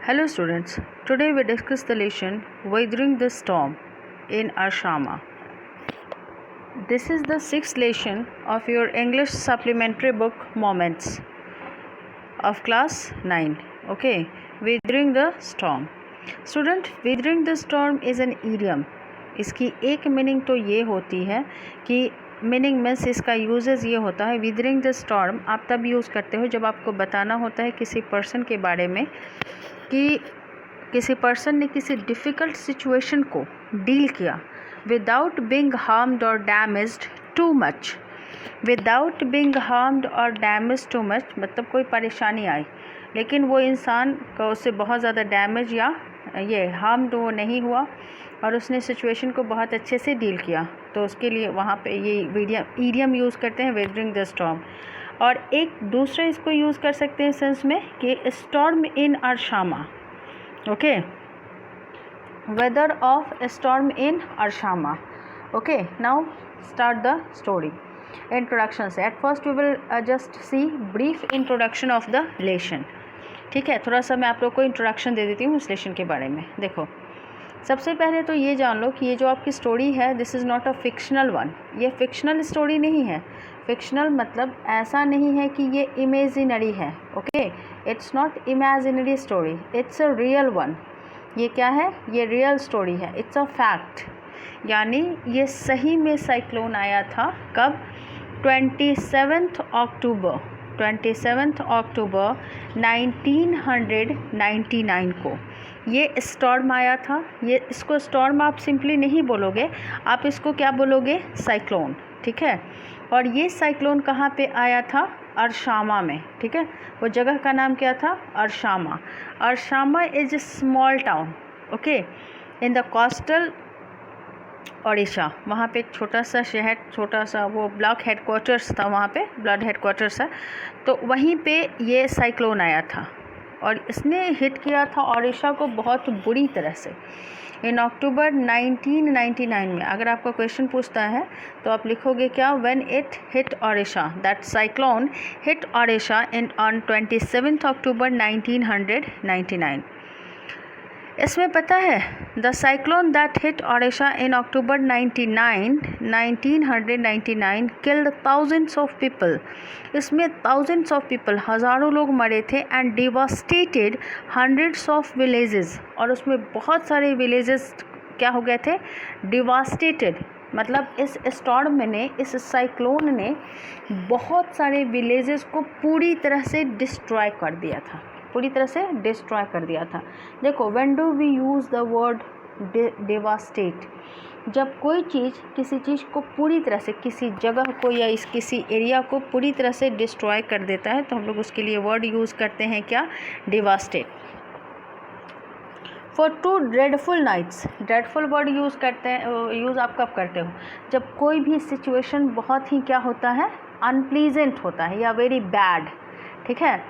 Hello students, today we discuss the lesson Weathering the Storm in Arshama. This is the sixth lesson of your English supplementary book Moments of class 9. Okay, Weathering the Storm. Student, weathering the storm is an idiom. इसकी एक meaning तो ये होती है कि meaning means इसका uses ये होता है विदरिंग द स्टॉर्म आप तब यूज़ करते हो जब आपको बताना होता है किसी पर्सन के बारे में कि किसी पर्सन ने किसी डिफ़िकल्ट सिचुएशन को डील किया विदाउट बीइंग हार्म्ड और damaged too much. Without being harmed और डैमेज टू मच मतलब कोई परेशानी आई लेकिन वो इंसान को उससे बहुत ज़्यादा डैमेज या ये हार्म्ड वो नहीं हुआ और उसने सिचुएशन को बहुत अच्छे से डील किया, तो उसके लिए वहाँ पे ये ईडियम यूज़ करते हैं वेदरिंग द स्टॉर्म। और एक दूसरा इसको यूज़ कर सकते हैं सेंस में कि storm in Arshama. Okay, weather of storm in Arshama. Okay, now start the story. Introduction से at first we will just see brief introduction of the lesson. ठीक है, थोड़ा सा मैं आप लोग को इंट्रोडक्शन दे देती हूँ इस लेसन के बारे में। देखो, सबसे पहले तो ये जान लो कि ये जो आपकी स्टोरी है this is not a fictional one. ये फिक्शनल स्टोरी नहीं है। फिक्शनल मतलब ऐसा नहीं है कि ये इमेजिनरी है। Okay, it's not imaginary story, it's a real one. ये क्या है? ये रियल स्टोरी है, इट्स अ फैक्ट। यानी ये सही में साइक्लोन आया था कब? 27 अक्टूबर 1999 को ये स्टॉर्म आया था। ये इसको स्टॉर्म आप सिंपली नहीं बोलोगे, आप इसको क्या बोलोगे? साइक्लोन। ठीक है, और ये साइक्लोन कहाँ पे आया था? अरशामा में। ठीक है, वो जगह का नाम क्या था? Arshama. Arshama is a small town, okay, in the coastal Odisha. वहाँ पे एक छोटा सा शहर, छोटा सा वो ब्लॉक हेडक्वार्टर्स था, वहाँ पे ब्लॉक हेडक्वार्टर्स है, तो वहीं पे ये साइक्लोन आया था और इसने हिट किया था ओडिशा को बहुत बुरी तरह से इन अक्टूबर 1999 में। अगर आपका क्वेश्चन पूछता है तो आप लिखोगे क्या? When it hit Odisha, that cyclone hit Odisha on 27 अक्टूबर 1999। इसमें पता है the cyclone that hit Odisha in October 1999 killed thousands of people. इसमें थाउजेंड्स ऑफ पीपल, हज़ारों लोग मरे थे and devastated hundreds of villages. और उसमें बहुत सारे विलेजेस क्या हो गए थे? डिवास्टेटेड। मतलब इस स्टॉर्म ने, इस साइक्लोन ने बहुत सारे विलेजेस को पूरी तरह से डिस्ट्रॉय कर दिया था, पूरी तरह से डिस्ट्रॉय कर दिया था। देखो, when do we use the word devastate? जब कोई चीज़ किसी चीज़ को पूरी तरह से, किसी जगह को या किसी एरिया को पूरी तरह से डिस्ट्रॉय कर देता है तो हम लोग उसके लिए वर्ड यूज़ करते हैं क्या? Devastate. For 2 dreadful nights, dreadful word use करते हैं, यूज़ आप कब करते हो? जब कोई भी सिचुएशन बहुत ही क्या होता है? अनप्लीजेंट होता है या वेरी बैड। ठीक है,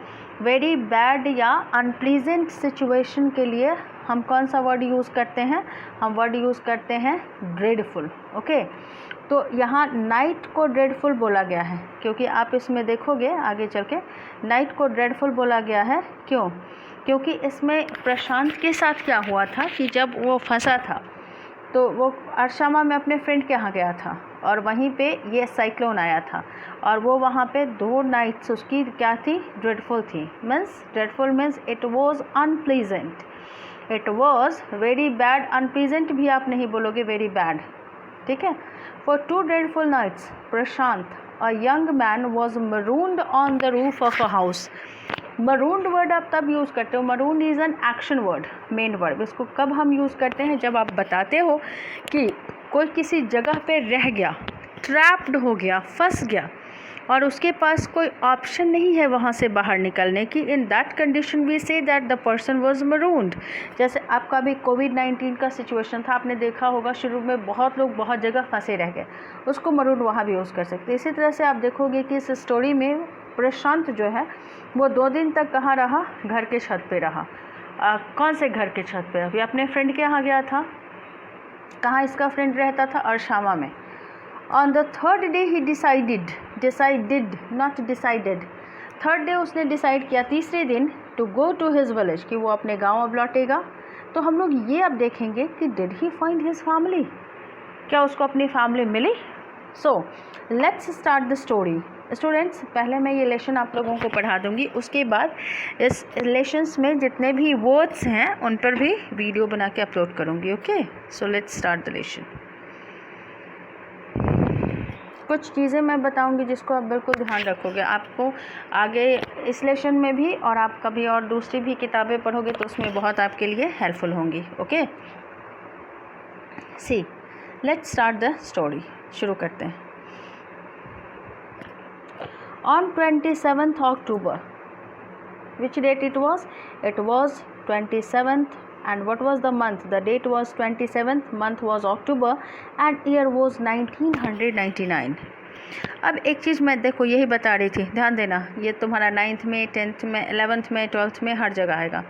वेरी बैड या अनप्लीजेंट सिचुएशन के लिए हम कौन सा वर्ड यूज़ करते हैं? हम वर्ड यूज़ करते हैं ड्रेडफुल। ओके, तो यहाँ नाइट को ड्रेडफुल बोला गया है क्योंकि आप इसमें देखोगे आगे चल के नाइट को ड्रेडफुल बोला गया है। क्यों? क्योंकि इसमें प्रशांत के साथ क्या हुआ था कि जब वो फंसा था तो वो अरशामा में अपने फ्रेंड के यहाँ गया था और वहीं पे ये साइक्लोन आया था और वो वहाँ पे 2 नाइट्स उसकी क्या थी? ड्रेडफुल थी। Means dreadful means it was unpleasant, it was very bad. Unpleasant भी आप नहीं बोलोगे, वेरी बैड। ठीक है, for 2 dreadful nights Prashant a young man was marooned on the roof of a house. Marooned word आप तब यूज़ करते हो, maroon is an action word, main word. इसको कब हम यूज़ करते हैं? जब आप बताते हो कि कोई किसी जगह पे रह गया, ट्रैप्ड हो गया, फंस गया और उसके पास कोई ऑप्शन नहीं है वहाँ से बाहर निकलने की। In that condition we say that the person was marooned. जैसे आपका भी कोविड-19 का सिचुएशन था, आपने देखा होगा शुरू में बहुत लोग बहुत जगह फंसे रह गए, उसको मरून्ड वहाँ भी यूज़ कर सकते हैं। इसी तरह से आप देखोगे कि इस स्टोरी में प्रशांत जो है वो 2 दिन तक कहाँ रहा? घर के छत पे रहा। कौन से घर के छत पे? अभी अपने फ्रेंड के यहाँ गया था। कहाँ इसका फ्रेंड रहता था? अरशामा में। On the third day he decided, not decided, third day उसने डिसाइड किया, तीसरे दिन to go to his village, कि वो अपने गाँव अब लौटेगा। तो हम लोग ये अब देखेंगे कि did he find his family, क्या उसको अपनी फैमिली मिली। So let's start the story. Students, पहले मैं ये लेसन आप लोगों को पढ़ा दूंगी, उसके बाद इस लेसन्स में जितने भी वर्ड्स हैं उन पर भी वीडियो बना के अपलोड करूंगी। Okay, so let's start the lesson. कुछ चीज़ें मैं बताऊंगी जिसको आप बिल्कुल ध्यान रखोगे, आपको आगे इस लेसन में भी और आप कभी और दूसरी भी किताबें पढ़ोगे तो उसमें बहुत आपके लिए हेल्पफुल होंगी। Okay, see let's start the story. शुरू करते हैं। On 27th October, which date it was? It was 27th, and what was the month? The date was 27th, month was October, and year was 1999. अब एक चीज़ मैं देखो यही बता रही थी, ध्यान देना, ये तुम्हारा 9th में, 10th में, 11th में, 12th में हर जगह आएगा।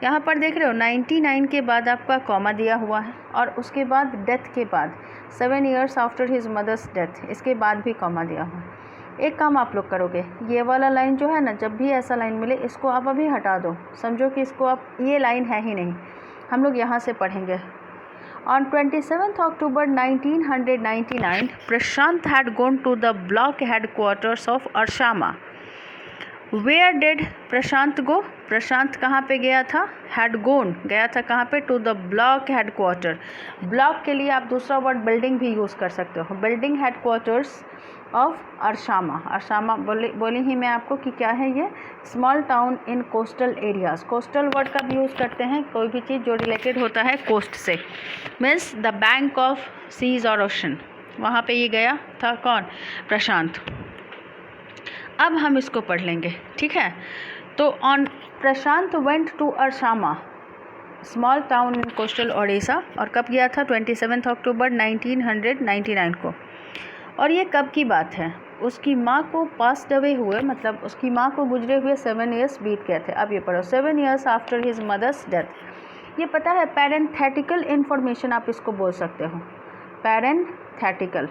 यहाँ पर देख रहे हो 99 के बाद आपका कॉमा दिया हुआ है, और उसके बाद डेथ के बाद 7 years after his mother's death, इसके बाद भी कॉमा दिया हुआ है। एक काम आप लोग करोगे, ये वाला लाइन जो है ना, जब भी ऐसा लाइन मिले इसको आप अभी हटा दो, समझो कि इसको आप, ये लाइन है ही नहीं, हम लोग यहाँ से पढ़ेंगे। On 27th October 1999, Prashant had gone to the block headquarters of Arshama. Where did Prashant go? प्रशांत कहाँ पे गया था? Had gone, गया था कहाँ पे? To the block headquarter. Block के लिए आप दूसरा वर्ड बिल्डिंग भी यूज़ कर सकते हो, बिल्डिंग हेडक्वार्टर्स ऑफ अरशामा। अरशामा बोली ही मैं आपको कि क्या है ये, small town in coastal areas. Coastal word का भी यूज़ करते हैं कोई भी चीज़ जो रिलेटेड होता है कोस्ट से, means the bank of seas और ओशन। वहाँ पे ये गया था कौन? प्रशांत। अब हम इसको पढ़ लेंगे, ठीक है। तो on Prashant went to Ersama, small town in coastal Odisha, और कब गया था? 27 अक्टूबर 1999 को। और ये कब की बात है? उसकी माँ को पास्ड अवे हुए, मतलब उसकी माँ को गुजरे हुए 7 years बीत गए थे। अब ये पढ़ो, 7 years after his mother's death. ये पता है पैरेंथेटिकल इन्फॉर्मेशन आप इसको बोल सकते हो, पैरेंथेटिकल,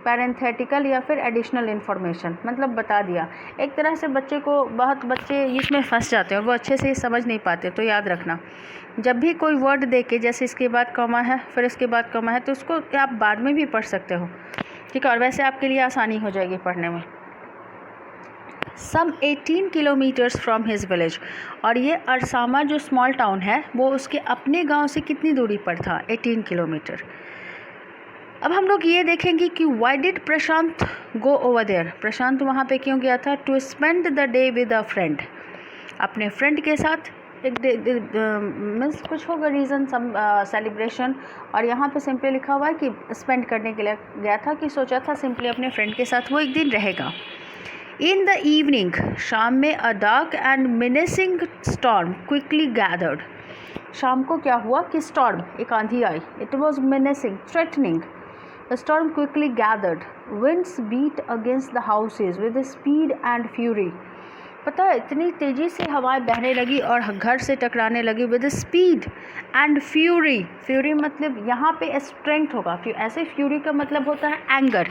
पैरेंथेटिकल या फिर एडिशनल इन्फॉर्मेशन, मतलब बता दिया। एक तरह से बच्चे को, बहुत बच्चे इसमें फंस जाते हैं और वो अच्छे से समझ नहीं पाते। तो याद रखना, जब भी कोई वर्ड दे के, जैसे इसके बाद कॉमा है फिर इसके बाद कॉमा है, तो उसको आप बाद में भी पढ़ सकते हो, ठीक है, और वैसे आपके लिए आसानी हो जाएगी पढ़ने में। सम 18 किलोमीटर्स फ्रॉम हिज विलेज, और ये अरसामा जो स्मॉल टाउन है वो उसके अपने गांव से कितनी दूरी पर था? 18 किलोमीटर। अब हम लोग ये देखेंगे कि why did Prashant go over there, Prashant वहाँ पे क्यों गया था? To spend the day with a friend, अपने फ्रेंड के साथ एक मीन्स कुछ होगा रीज़न, सम सेलिब्रेशन, और यहाँ पे सिंपली लिखा हुआ है कि स्पेंड करने के लिए गया था, कि सोचा था सिंपली अपने फ्रेंड के साथ वो एक दिन रहेगा। इन द इवनिंग, शाम में, a dark and menacing storm quickly gathered, शाम को क्या हुआ कि स्टॉर्म, एक आंधी आई, it was menacing, threatening, the storm quickly gathered, winds beat against the houses with speed and fury, पता है इतनी तेज़ी से हवाएं बहने लगी और घर से टकराने लगी, with speed and fury, fury मतलब यहाँ पे स्ट्रेंथ होगा, ऐसे फ्यूरी का मतलब होता है anger,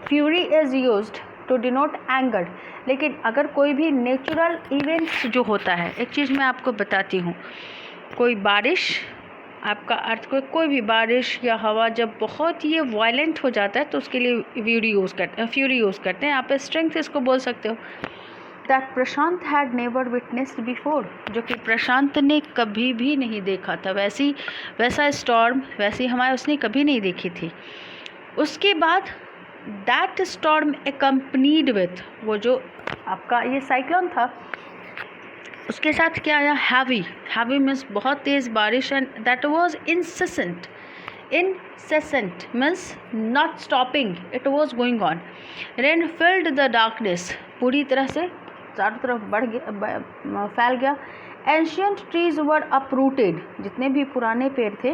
fury is used to denote anger. लेकिन अगर कोई भी नेचुरल इवेंट्स जो होता है, एक चीज़ मैं आपको बताती हूँ, कोई बारिश, आपका अर्थक्वेक, कोई भी बारिश या हवा जब बहुत ये वायलेंट हो जाता है तो उसके लिए फ्यूरी यूज़ करते हैं, यहाँ पे स्ट्रेंथ इसको बोल सकते हो। That Prashant had never witnessed before, जो कि प्रशांत ने कभी भी नहीं देखा था, वैसा स्टॉर्म, वैसी हवाएं उसने कभी नहीं देखी थी। उसके बाद दैट स्टॉर्म एकम्पनीड विथ, वो जो आपका ये साइक्लोन था उसके साथ क्या आया? हैवी मीन्स बहुत तेज़ बारिश, and that was incessant means not stopping, it was going on. Rain filled the darkness, पूरी तरह से चारों तरफ फैल गया। एंशियंट ट्रीज वर अपरूटेड, जितने भी पुराने पेड़ थे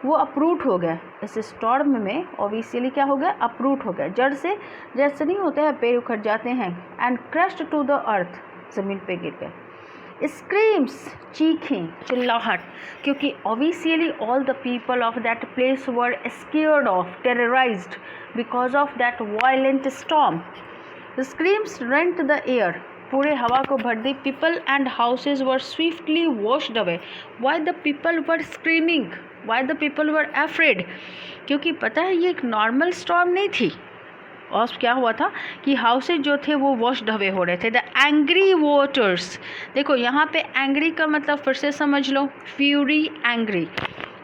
वो अपरूट हो गए इस स्टॉर्म में, ऑब्वियसली क्या हो गया? अपरूट हो गया, जड़ से जैसे नहीं होता है पेड़ उखड़ जाते हैं। And crushed to the earth, ज़मीन पे गिर गए। स्क्रीम्स, चीखें, चिल्लाहट, क्योंकि obviously all the people of that place were scared of, terrorized because of that violent storm. Screams rent the air, पूरे हवा को भर दी। People and houses were swiftly washed away. Why the people were screaming, why the people were afraid, क्योंकि पता है ये एक नॉर्मल स्टॉर्म नहीं थी। और क्या हुआ था कि हाउसेज जो थे वो वॉश्ड अवे हो रहे थे। द एंग्री वाटर्स, देखो यहाँ पे एंग्री का मतलब फिर से समझ लो, फ्यूरी एंग्री,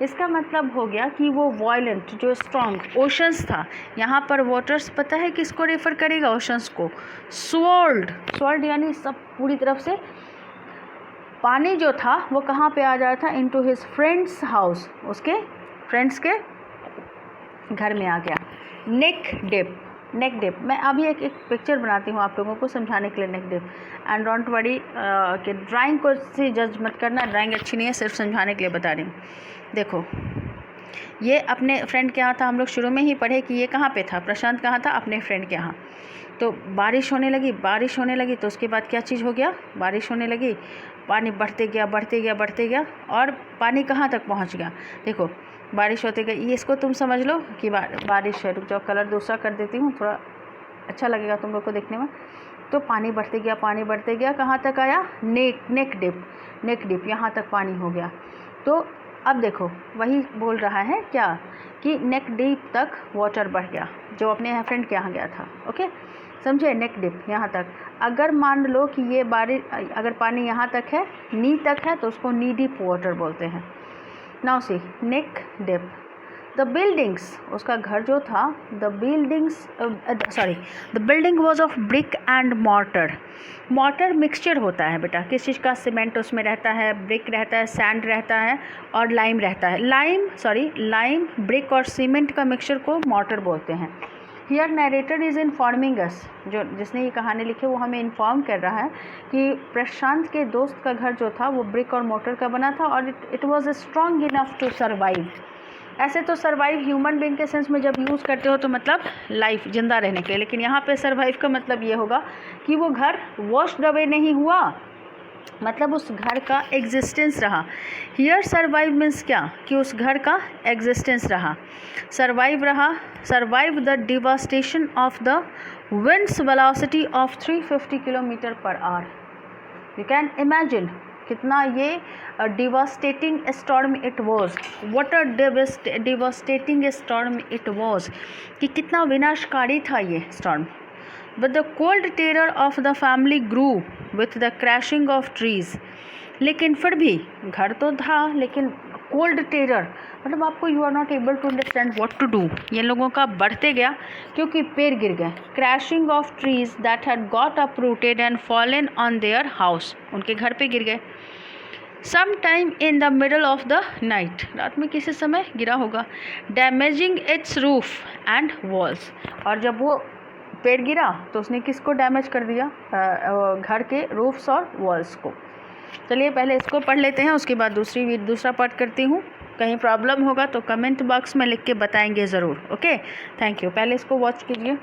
इसका मतलब हो गया कि वो वायलेंट जो स्ट्रॉन्ग ओशंस था। यहाँ पर वाटर्स पता है किसको रेफर करेगा, ओशंस को। स्वॉल्ड, स्वॉल्ड यानी सब पूरी तरफ से पानी जो था वो कहाँ पे आ जा रहा था, इनटू हिज फ्रेंड्स हाउस, उसके फ्रेंड्स के घर में आ गया। नेक डिप, नेक डिप, मैं अभी एक पिक्चर बनाती हूँ आप लोगों को समझाने के लिए नेक डिप। एंड डोंट वरी कि ड्राइंग को से जज मत करना, ड्राइंग अच्छी नहीं है, सिर्फ समझाने के लिए बता रही हूँ। देखो ये अपने फ्रेंड के यहाँ था, हम लोग शुरू में ही पढ़े कि ये कहाँ पे था, प्रशांत कहाँ था, अपने फ्रेंड के यहाँ। तो बारिश होने लगी, बारिश होने लगी, तो उसके बाद क्या चीज़ हो गया, बारिश होने लगी, पानी बढ़ते गया बढ़ते गया बढ़ते गया, और पानी कहाँ तक पहुँच गया। देखो बारिश होते गई, ये इसको तुम समझ लो कि बारिश है। रुक जाओ, कलर दूसरा कर देती हूँ, थोड़ा अच्छा लगेगा तुम लोग को देखने में। तो पानी बढ़ते गया, पानी बढ़ते गया, कहाँ तक आया, नेक डिप, नेक डिप, यहाँ तक पानी हो गया। तो अब देखो वही बोल रहा है क्या कि नेक डीप तक वाटर बढ़ गया, जो अपने फ्रेंड के यहाँ गया था। ओके समझे, नेक डिप यहाँ तक। अगर मान लो कि ये बारिश, अगर पानी यहाँ तक है, नी तक है, तो उसको नी डीप वाटर बोलते हैं। Now sea neck deep. The buildings, उसका घर जो था, the building was of brick and mortar. Mortar mixture होता है बेटा, किस चीज़ का, सीमेंट उसमें रहता है, ब्रिक रहता है, सैंड रहता है, और लाइम रहता है। लाइम, ब्रिक और सीमेंट का मिक्सचर को मॉर्टर बोलते हैं। हियर नरेटर इज़ इन्फॉर्मिंग अस, जो जिसने ये कहानी लिखी वो हमें इन्फॉर्म कर रहा है कि प्रशांत के दोस्त का घर जो था वो ब्रिक और मोटर का बना था, और it was strong enough to survive. ऐसे तो सर्वाइव ह्यूमन बीइंग के सेंस में जब यूज़ करते हो तो मतलब लाइफ, जिंदा रहने के लिए, लेकिन यहाँ पे सर्वाइव का मतलब ये होगा कि वो घर वॉश्ड अवे नहीं हुआ, मतलब उस घर का एग्जिस्टेंस रहा। हियर सर्वाइव मीन्स क्या, कि उस घर का एग्जिस्टेंस रहा, सर्वाइव रहा। Survive the devastation of the winds velocity of 350 kilometre per hour. You can imagine कितना ये devastating storm it was, what a devastating storm it was, कि कितना विनाशकारी था ये storm. But the cold terror of the family grew with the crashing of trees. लेकिन फिर भी घर तो था, लेकिन कोल्ड टेरर मतलब आपको, you are not able to understand what to do, ये लोगों का बढ़ते गया क्योंकि पेड़ गिर गए। Crashing of trees that had got uprooted and fallen on their house, उनके घर पे गिर गए। Some time in the middle of the night, रात में किसी समय गिरा होगा। Damaging its roof and walls, और जब वो पेड़ गिरा तो उसने किसको डैमेज कर दिया, घर के रूफ्स और वॉल्स को। चलिए पहले इसको पढ़ लेते हैं, उसके बाद दूसरा पार्ट करती हूँ। कहीं प्रॉब्लम होगा तो कमेंट बॉक्स में लिख के बताएंगे ज़रूर। Okay thank you. पहले इसको वॉच कीजिए।